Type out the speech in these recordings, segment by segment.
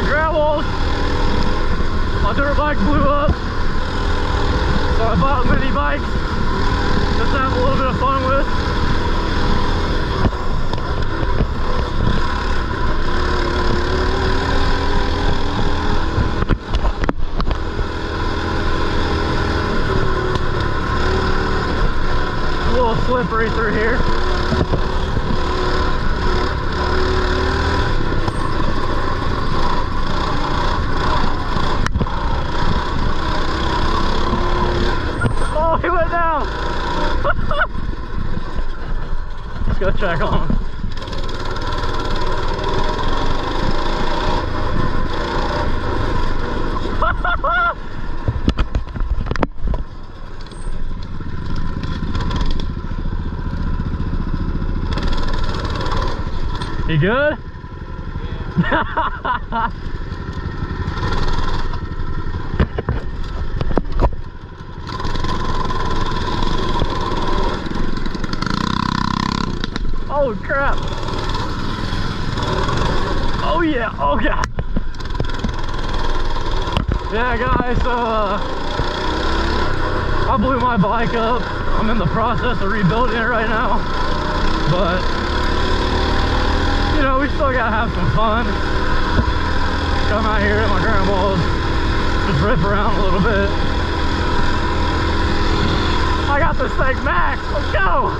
my grandma's, my dirt bike blew up, so I bought mini bikes just to have a little bit of fun with. A little slippery through here. He went down. Let's go check on him. You good? Yeah. Oh crap! Oh yeah! Oh god! Yeah, guys. So I blew my bike up. I'm in the process of rebuilding it right now, but you know, we still gotta have some fun. Come out here at my grandma's, just rip around a little bit. I got this thing max. Let's go!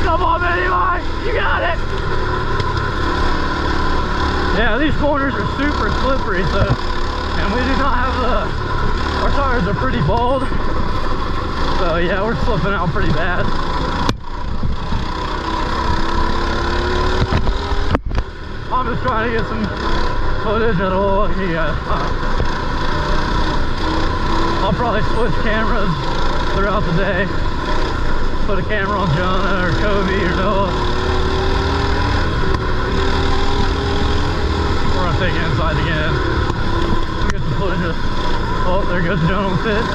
Come on, mini bike, you got it! Yeah, these corners are super slippery, so, and we do not have our tires are pretty bald, so yeah, we're slipping out pretty bad. I'm just trying to get some footage that'll, I'll probably switch cameras throughout the day. Put a camera on Jonah or Kobe or Noah. We're gonna take it inside again. We'll get some footage of, oh, there goes Jonah with it.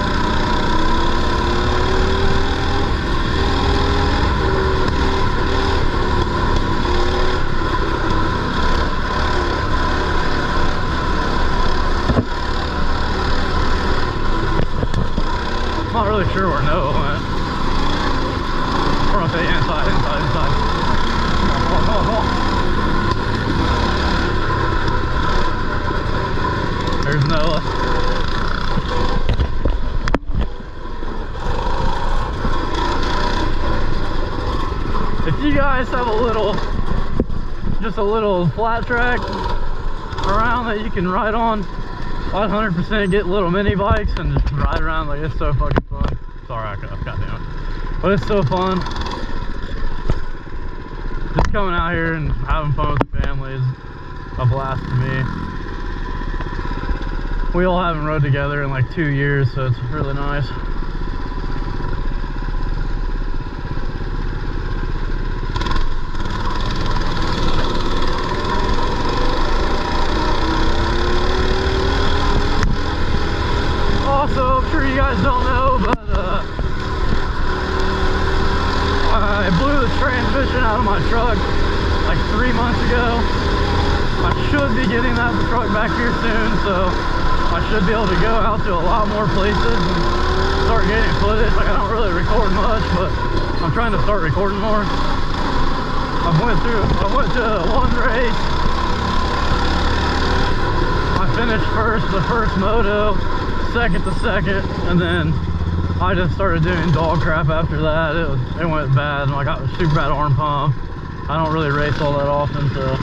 I'm not really sure where Noah went. We're gonna take inside. Come on. There's Noah. If you guys have just a little flat track around that you can ride on, I'd 100% get little mini bikes and just ride around. Like, it's so fucking fun. Sorry, I got down. But it's so fun. Just coming out here and having fun with the family is a blast to me. We all haven't rode together in like 2 years, so it's really nice. Also, I'm sure you guys don't know, but I blew the transmission out of my truck like 3 months ago. I should be getting that truck back here soon, so I should be able to go out to a lot more places and start getting footage. Like, I don't really record much, but I'm trying to start recording more. I went to one race. I finished the first moto, second, and then I just started doing dog crap after that. It went bad, and I got a super bad arm pump. I don't really race all that often, so